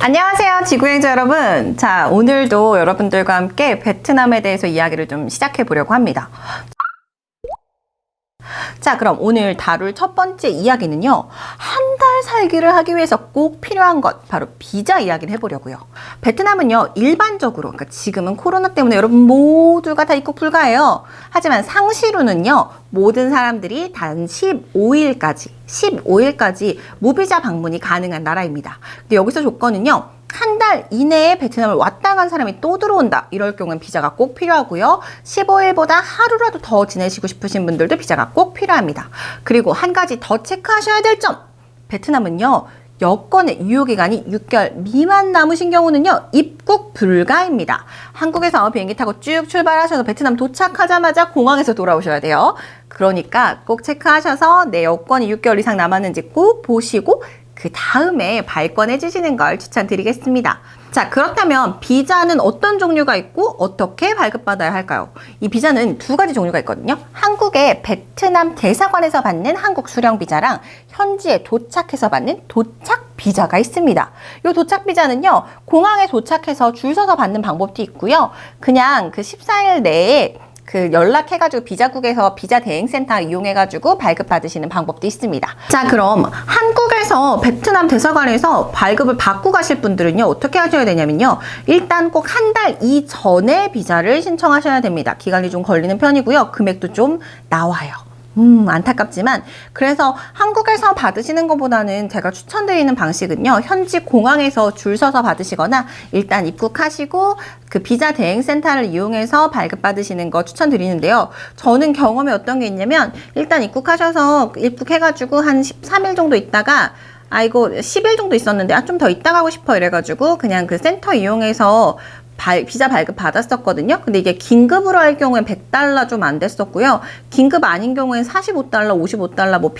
안녕하세요, 지구행자 여러분. 자, 오늘도 여러분들과 함께 베트남에 대해서 이야기를 좀 시작해 보려고 합니다. 자, 그럼 오늘 다룰 첫 번째 이야기는요, 한 달 살기를 하기 위해서 꼭 필요한 것, 바로 비자 이야기를 해보려고요. 베트남은요, 일반적으로, 그러니까 지금은 코로나 때문에 여러분 모두가 다 입국 불가해요. 하지만 상시로는요, 모든 사람들이 단 15일까지 무비자 방문이 가능한 나라입니다. 근데 여기서 조건은요, 한 달 이내에 베트남을 왔다 간 사람이 또 들어온다, 이럴 경우엔 비자가 꼭 필요하고요. 15일보다 하루라도 더 지내시고 싶으신 분들도 비자가 꼭 필요합니다. 그리고 한 가지 더 체크하셔야 될 점, 베트남은요, 여권의 유효기간이 6개월 미만 남으신 경우는요, 입국 불가입니다. 한국에서 비행기 타고 쭉 출발하셔서 베트남 도착하자마자 공항에서 돌아오셔야 돼요. 그러니까 꼭 체크하셔서 내 여권이 6개월 이상 남았는지 꼭 보시고 그 다음에 발권해 주시는 걸 추천드리겠습니다. 자, 그렇다면 비자는 어떤 종류가 있고 어떻게 발급받아야 할까요? 이 비자는 두 가지 종류가 있거든요. 한국의 베트남 대사관에서 받는 한국 수령 비자랑 현지에 도착해서 받는 도착 비자가 있습니다. 이 도착 비자는요, 공항에 도착해서 줄 서서 받는 방법도 있고요. 그냥 그 14일 내에 연락해가지고 비자국에서 비자 대행센터 이용해가지고 발급받으시는 방법도 있습니다. 자, 그럼 한국에서 베트남 대사관에서 발급을 받고 가실 분들은요, 어떻게 하셔야 되냐면요, 일단 꼭 한 달 이전에 비자를 신청하셔야 됩니다. 기간이 좀 걸리는 편이고요. 금액도 좀 나와요. 안타깝지만, 그래서 한국에서 받으시는 것보다는 제가 추천드리는 방식은요, 현지 공항에서 줄 서서 받으시거나 일단 입국하시고 그 비자 대행센터를 이용해서 발급받으시는 거 추천드리는데요. 저는 경험이 어떤 게 있냐면, 일단 입국해가지고 한 13일 정도 있다가 이거 10일 정도 있었는데 좀 더 있다 가고 싶어 이래가지고 그냥 그 센터 이용해서 비자 발급 받았었거든요. 근데 이게 긴급으로 할 경우엔 $100 좀 안 됐었고요. 긴급 아닌 경우엔 $45, $55 뭐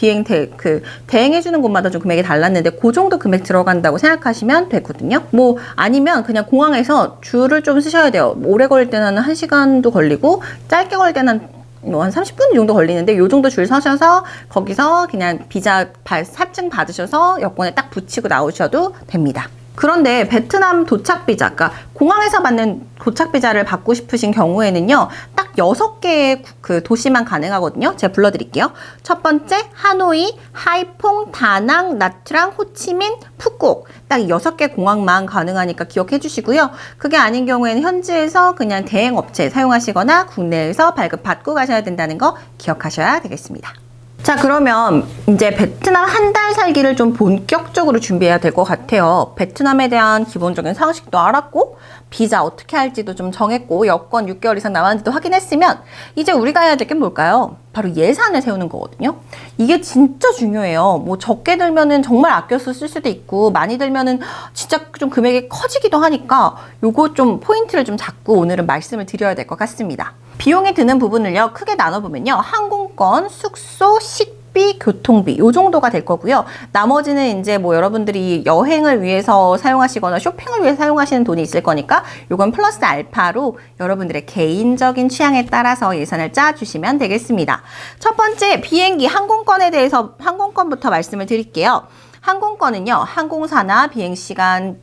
대행해주는 곳마다 좀 금액이 달랐는데 그 정도 금액 들어간다고 생각하시면 되거든요. 뭐 아니면 그냥 공항에서 줄을 좀 쓰셔야 돼요. 오래 걸릴 때는 1시간도 걸리고 짧게 걸릴 때는 한 30분 정도 걸리는데 요 정도 줄 서셔서 거기서 그냥 비자 삽증 받으셔서 여권에 딱 붙이고 나오셔도 됩니다. 그런데 베트남 도착 비자, 그러니까 공항에서 받는 도착 비자를 받고 싶으신 경우에는요, 딱 6개의 그 도시만 가능하거든요. 제가 불러드릴게요. 첫 번째, 하노이, 하이퐁, 다낭, 나트랑, 호치민, 푸꾸옥. 딱 6개 공항만 가능하니까 기억해 주시고요. 그게 아닌 경우에는 현지에서 그냥 대행업체 사용하시거나 국내에서 발급 받고 가셔야 된다는 거 기억하셔야 되겠습니다. 자, 그러면 이제 베트남 한 달 살기를 좀 본격적으로 준비해야 될 것 같아요. 베트남에 대한 기본적인 상식도 알았고, 비자 어떻게 할지도 좀 정했고, 여권 6개월 이상 남았는지도 확인했으면 이제 우리가 해야 될 게 뭘까요? 바로 예산을 세우는 거거든요. 이게 진짜 중요해요. 뭐 적게 들면은 정말 아껴서 쓸 수도 있고, 많이 들면은 진짜 좀 금액이 커지기도 하니까 요거 좀 포인트를 좀 잡고 오늘은 말씀을 드려야 될 것 같습니다. 비용이 드는 부분을요, 크게 나눠보면요, 항공권, 숙소, 식비, 교통비 요 정도가 될 거고요. 나머지는 이제 뭐 여러분들이 여행을 위해서 사용하시거나 쇼핑을 위해서 사용하시는 돈이 있을 거니까 요건 플러스 알파로 여러분들의 개인적인 취향에 따라서 예산을 짜주시면 되겠습니다. 첫 번째, 비행기 항공권에 대해서 항공권부터 말씀을 드릴게요. 항공권은요, 항공사나 비행시간,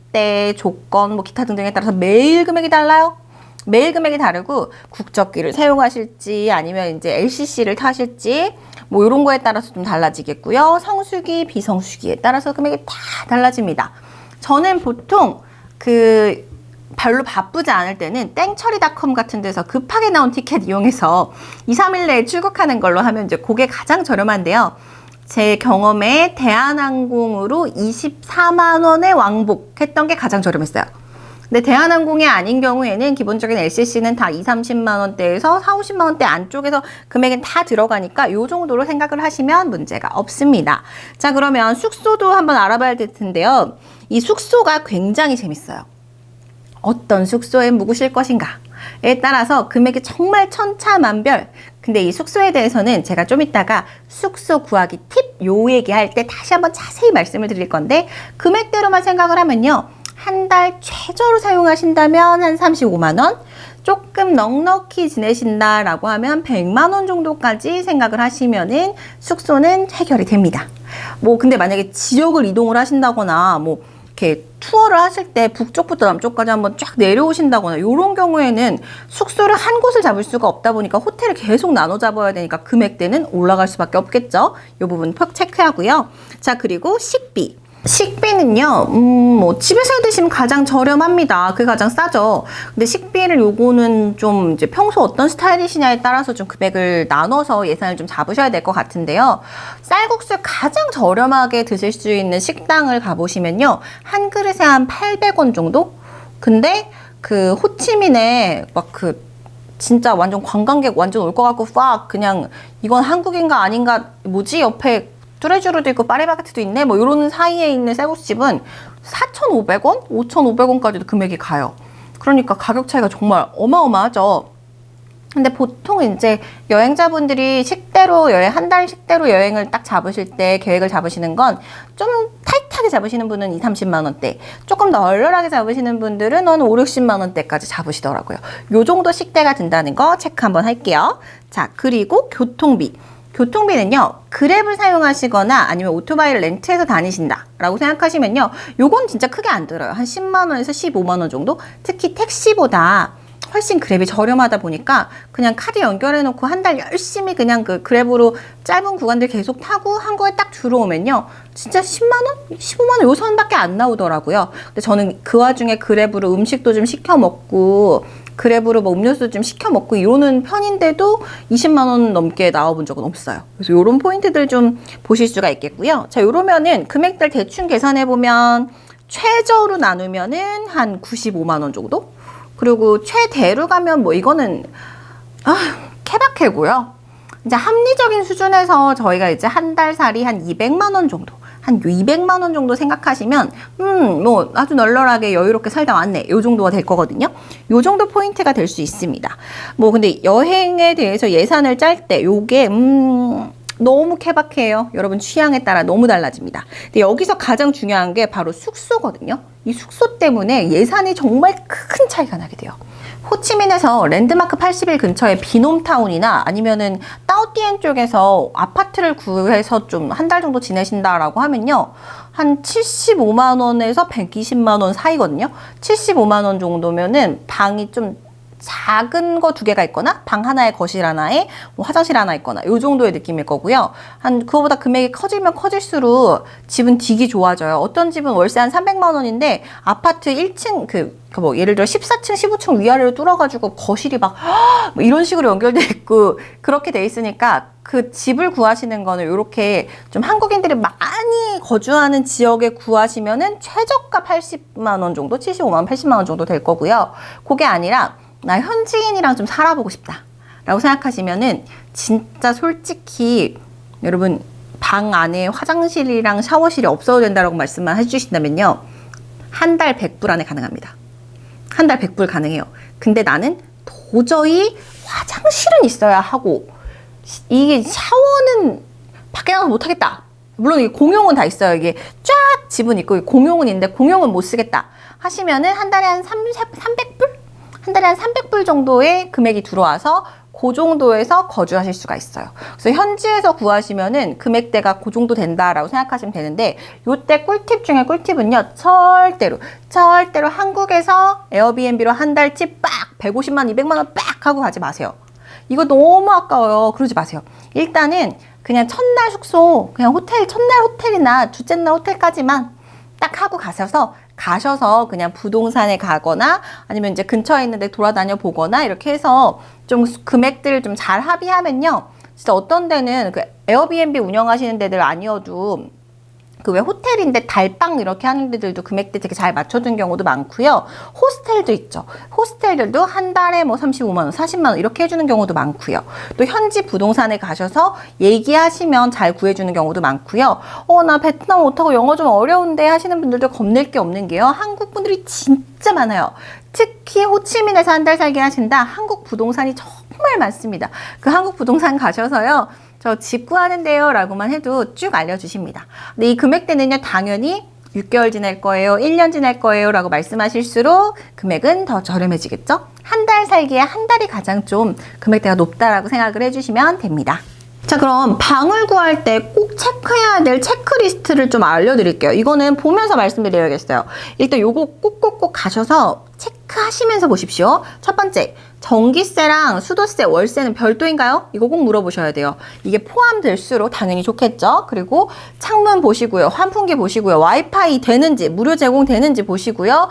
조건, 뭐 기타 등등에 따라서 매일 금액이 달라요. 매일 금액이 다르고, 국적기를 사용하실지 아니면 이제 LCC를 타실지 뭐 이런 거에 따라서 좀 달라지겠고요. 성수기, 비성수기에 따라서 금액이 다 달라집니다. 저는 보통 별로 바쁘지 않을 때는 땡처리닷컴 같은 데서 급하게 나온 티켓 이용해서 2, 3일 내에 출국하는 걸로 하면 이제 그게 가장 저렴한데요. 제 경험에 대한항공으로 24만 원에 왕복했던 게 가장 저렴했어요. 근데 대한항공이 아닌 경우에는 기본적인 LCC는 다 2, 30만 원대에서 4, 50만 원대 안쪽에서 금액은 다 들어가니까 이 정도로 생각을 하시면 문제가 없습니다. 자, 그러면 숙소도 한번 알아봐야 될 텐데요. 이 숙소가 굉장히 재밌어요. 어떤 숙소에 묵으실 것인가에 따라서 금액이 정말 천차만별. 근데 이 숙소에 대해서는 제가 좀 이따가 숙소 구하기 팁 요 얘기할 때 다시 한번 자세히 말씀을 드릴 건데, 금액대로만 생각을 하면요, 한 달 최저로 사용하신다면 한 35만 원, 조금 넉넉히 지내신다라고 하면 100만 원 정도까지 생각을 하시면은 숙소는 해결이 됩니다. 뭐 근데 만약에 지역을 이동을 하신다거나 뭐 이렇게 투어를 하실 때 북쪽부터 남쪽까지 한번 쫙 내려오신다거나 이런 경우에는 숙소를 한 곳을 잡을 수가 없다 보니까 호텔을 계속 나눠 잡아야 되니까 금액대는 올라갈 수밖에 없겠죠. 이 부분 꼭 체크하고요. 자, 그리고 식비. 식비는요, 뭐, 집에서 드시면 가장 저렴합니다. 그게 가장 싸죠. 근데 식비를 요거는 좀 이제 평소 어떤 스타일이시냐에 따라서 좀 금액을 나눠서 예산을 좀 잡으셔야 될 것 같은데요. 쌀국수 가장 저렴하게 드실 수 있는 식당을 가보시면요. 한 그릇에 한 800원 정도? 근데 그 호치민에 막 그 진짜 완전 관광객 완전 올 것 같고 팍 그냥 이건 한국인가 아닌가 뭐지? 옆에 뚜레쥬르도 있고 파리바게트도 있네 뭐 이런 사이에 있는 쌀국수집은 4,500원? 5,500원까지도 금액이 가요. 그러니까 가격 차이가 정말 어마어마하죠. 근데 보통 이제 여행자분들이 식대로 여행 한 달 식대로 여행을 딱 잡으실 때 계획을 잡으시는 건 좀 타이트하게 잡으시는 분은 2, 30만 원대, 조금 널널하게 잡으시는 분들은 한 5, 60만 원대까지 잡으시더라고요. 요 정도 식대가 든다는 거 체크 한번 할게요. 자, 그리고 교통비. 교통비는요, 그랩을 사용하시거나 아니면 오토바이를 렌트해서 다니신다 라고 생각하시면요, 요건 진짜 크게 안 들어요. 한 10만 원에서 15만 원 정도? 특히 택시보다 훨씬 그랩이 저렴하다 보니까 그냥 카드 연결해 놓고 한 달 열심히 그냥 그 그랩으로 짧은 구간들 계속 타고 한국에 딱 들어오면요, 진짜 10만 원? 15만 원 요 선밖에 안 나오더라고요. 근데 저는 그 와중에 그랩으로 음식도 좀 시켜 먹고 그랩으로 뭐 음료수 좀 시켜 먹고 이러는 편인데도 20만 원 넘게 나와본 적은 없어요. 그래서 이런 포인트들 좀 보실 수가 있겠고요. 자, 이러면은 금액들 대충 계산해 보면 최저로 나누면은 한 95만 원 정도? 그리고 최대로 가면 뭐 이거는 케바케고요. 이제 합리적인 수준에서 저희가 이제 한 달 살이 한 200만 원 정도, 한 200만 원 정도 생각하시면 뭐 아주 널널하게 여유롭게 살다 왔네 요 정도가 될 거거든요. 요 정도 포인트가 될 수 있습니다. 뭐 근데 여행에 대해서 예산을 짤 때 요게 너무 케바케예요. 여러분 취향에 따라 너무 달라집니다. 근데 여기서 가장 중요한 게 바로 숙소거든요. 이 숙소 때문에 예산이 정말 큰 차이가 나게 돼요. 호치민에서 랜드마크 80일 근처에 비놈타운이나 아니면은 따오띠엔 쪽에서 아파트를 구해서 좀 한 달 정도 지내신다라고 하면요, 한 75만 원에서 120만 원 사이거든요. 75만 원 정도면은 방이 좀 작은 거 2개가 있거나 방 하나에 거실 하나에 뭐 화장실 하나 있거나 요 정도의 느낌일 거고요. 한 그거보다 금액이 커지면 커질수록 집은 되게 좋아져요. 어떤 집은 월세 한 300만 원인데 아파트 1층 뭐 예를 들어 14층, 15층 위아래로 뚫어가지고 거실이 막 뭐 이런 식으로 연결돼 있고 그렇게 돼 있으니까 그 집을 구하시는 거는 이렇게 좀 한국인들이 많이 거주하는 지역에 구하시면은 최저가 80만 원 정도, 75만 원, 80만 원 정도 될 거고요. 그게 아니라 나 현지인이랑 좀 살아보고 싶다 라고 생각하시면은 진짜 솔직히 여러분 방 안에 화장실이랑 샤워실이 없어도 된다라고 말씀만 해주신다면요, 한 달 100불 안에 가능합니다. 한 달 100불 가능해요. 근데 나는 도저히 화장실은 있어야 하고 이게 샤워는 밖에 나가서 못하겠다. 물론 이게 공용은 다 있어요. 이게 쫙 집은 있고 공용은 있는데 공용은 못 쓰겠다 하시면은 한 달에 한 300불? 한 달에 한 300불 정도의 금액이 들어와서 그 정도에서 거주하실 수가 있어요. 그래서 현지에서 구하시면은 금액대가 그 정도 된다라고 생각하시면 되는데, 요때 꿀팁 중에 꿀팁은요, 절대로 한국에서 에어비앤비로 한 달치 빡 150만, 200만 원 빡 하고 가지 마세요. 이거 너무 아까워요. 그러지 마세요. 일단은 그냥 첫날 숙소, 그냥 첫날 호텔이나 둘째 날 호텔까지만 딱 하고 가셔서 그냥 부동산에 가거나 아니면 이제 근처에 있는 데 돌아다녀 보거나 이렇게 해서 좀 금액들을 좀 잘 합의하면요, 진짜 어떤 데는 그 에어비앤비 운영하시는 데들 아니어도 그 왜 호텔인데 달방 이렇게 하는 데들도 금액대 되게 잘 맞춰준 경우도 많고요. 호스텔도 있죠. 호스텔들도 한 달에 뭐 35만 원, 40만 원 이렇게 해주는 경우도 많고요. 또 현지 부동산에 가셔서 얘기하시면 잘 구해주는 경우도 많고요. 나 베트남 못하고 영어 좀 어려운데 하시는 분들도 겁낼 게 없는 게요, 한국 분들이 진짜 많아요. 특히 호치민에서 한 달 살기 하신다, 한국 부동산이 정말 많습니다. 그 한국 부동산 가셔서요, 저 집 구하는데요 라고만 해도 쭉 알려주십니다. 근데 이 금액대는요, 당연히 6개월 지날 거예요, 1년 지날 거예요 라고 말씀하실수록 금액은 더 저렴해지겠죠? 한 달 살기에 한 달이 가장 좀 금액대가 높다라고 생각을 해주시면 됩니다. 자, 그럼 방을 구할 때 꼭 체크해야 될 체크리스트를 좀 알려드릴게요. 이거는 보면서 말씀드려야겠어요. 일단 요거 꼭꼭꼭 가셔서 체크하시면서 보십시오. 첫 번째, 전기세랑 수도세, 월세는 별도인가요? 이거 꼭 물어보셔야 돼요. 이게 포함될수록 당연히 좋겠죠. 그리고 창문 보시고요. 환풍기 보시고요. 와이파이 되는지, 무료 제공되는지 보시고요.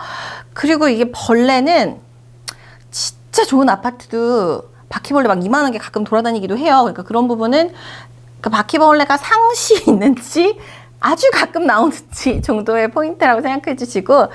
그리고 이게 벌레는 진짜 좋은 아파트도 바퀴벌레 막 이만한 게 가끔 돌아다니기도 해요. 그러니까 그런 부분은 바퀴벌레가 상시 있는지 아주 가끔 나오는지 정도의 포인트라고 생각해 주시고,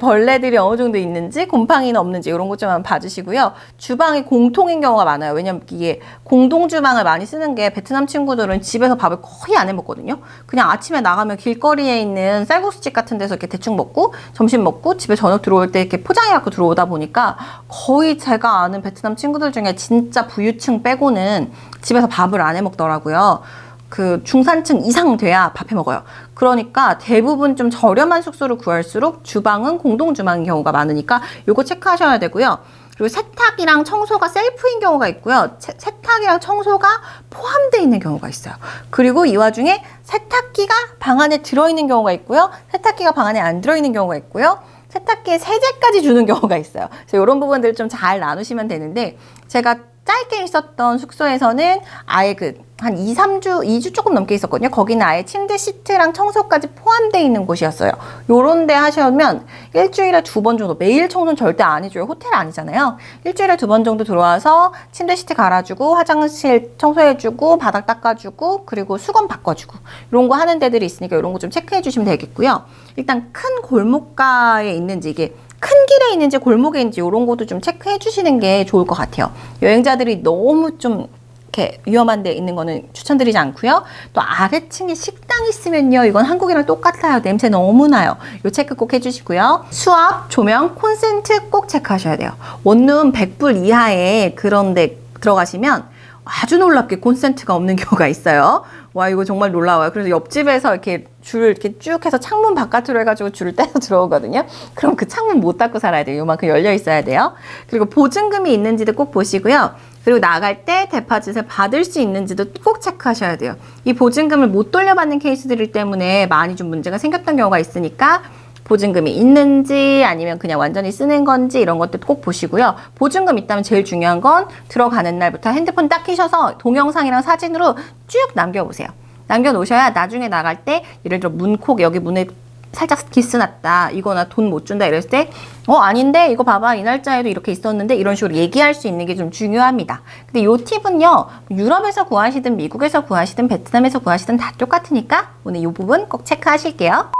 벌레들이 어느 정도 있는지, 곰팡이는 없는지 이런 것 좀 한번 봐주시고요. 주방이 공통인 경우가 많아요. 왜냐면 이게 공동 주방을 많이 쓰는 게 베트남 친구들은 집에서 밥을 거의 안 해 먹거든요. 그냥 아침에 나가면 길거리에 있는 쌀국수집 같은 데서 이렇게 대충 먹고 점심 먹고 집에 저녁 들어올 때 이렇게 포장해 갖고 들어오다 보니까 거의 제가 아는 베트남 친구들 중에 진짜 부유층 빼고는 집에서 밥을 안 해 먹더라고요. 그 중산층 이상 돼야 밥해 먹어요. 그러니까 대부분 좀 저렴한 숙소를 구할수록 주방은 공동 주방인 경우가 많으니까 요거 체크하셔야 되고요. 그리고 세탁이랑 청소가 셀프인 경우가 있고요. 세탁이랑 청소가 포함되어 있는 경우가 있어요. 그리고 이 와중에 세탁기가 방 안에 들어있는 경우가 있고요. 세탁기가 방 안에 안 들어있는 경우가 있고요. 세탁기에 세제까지 주는 경우가 있어요. 그래서 이런 부분들을 좀 잘 나누시면 되는데, 제가 짧게 있었던 숙소에서는 아예 한 2주 조금 넘게 있었거든요. 거기는 아예 침대 시트랑 청소까지 포함되어 있는 곳이었어요. 요런 데 하시면 일주일에 2번 정도, 매일 청소는 절대 안 해줘요. 호텔 아니잖아요. 일주일에 2번 정도 들어와서 침대 시트 갈아주고, 화장실 청소해주고, 바닥 닦아주고, 그리고 수건 바꿔주고, 이런 거 하는 데들이 있으니까 이런 거 좀 체크해 주시면 되겠고요. 일단 큰 골목가에 있는지, 이게 큰 길에 있는지 골목에 있는지 이런 것도 좀 체크해 주시는 게 좋을 것 같아요. 여행자들이 너무 좀 이렇게 위험한 데 있는 거는 추천드리지 않고요. 또 아래층에 식당 있으면요, 이건 한국이랑 똑같아요. 냄새 너무 나요. 요 체크 꼭 해주시고요. 수압, 조명, 콘센트 꼭 체크하셔야 돼요. 원룸 100불 이하에 그런 데 들어가시면 아주 놀랍게 콘센트가 없는 경우가 있어요. 와, 이거 정말 놀라워요. 그래서 옆집에서 이렇게 줄을 이렇게 쭉 해서 창문 바깥으로 해가지고 줄을 떼서 들어오거든요. 그럼 그 창문 못 닫고 살아야 돼요. 요만큼 열려 있어야 돼요. 그리고 보증금이 있는지도 꼭 보시고요. 그리고 나갈 때 데파짓을 받을 수 있는지도 꼭 체크하셔야 돼요. 이 보증금을 못 돌려받는 케이스들 때문에 많이 좀 문제가 생겼던 경우가 있으니까 보증금이 있는지 아니면 그냥 완전히 쓰는 건지 이런 것도 꼭 보시고요. 보증금 있다면 제일 중요한 건 들어가는 날부터 핸드폰 딱 켜셔서 동영상이랑 사진으로 쭉 남겨보세요. 남겨놓으셔야 나중에 나갈 때 예를 들어 문콕 여기 문에 살짝 기스 났다, 이거나 돈 못 준다 이랬을 때 아닌데 이거 봐봐 이 날짜에도 이렇게 있었는데, 이런 식으로 얘기할 수 있는 게 좀 중요합니다. 근데 요 팁은요, 유럽에서 구하시든 미국에서 구하시든 베트남에서 구하시든 다 똑같으니까 오늘 이 부분 꼭 체크하실게요.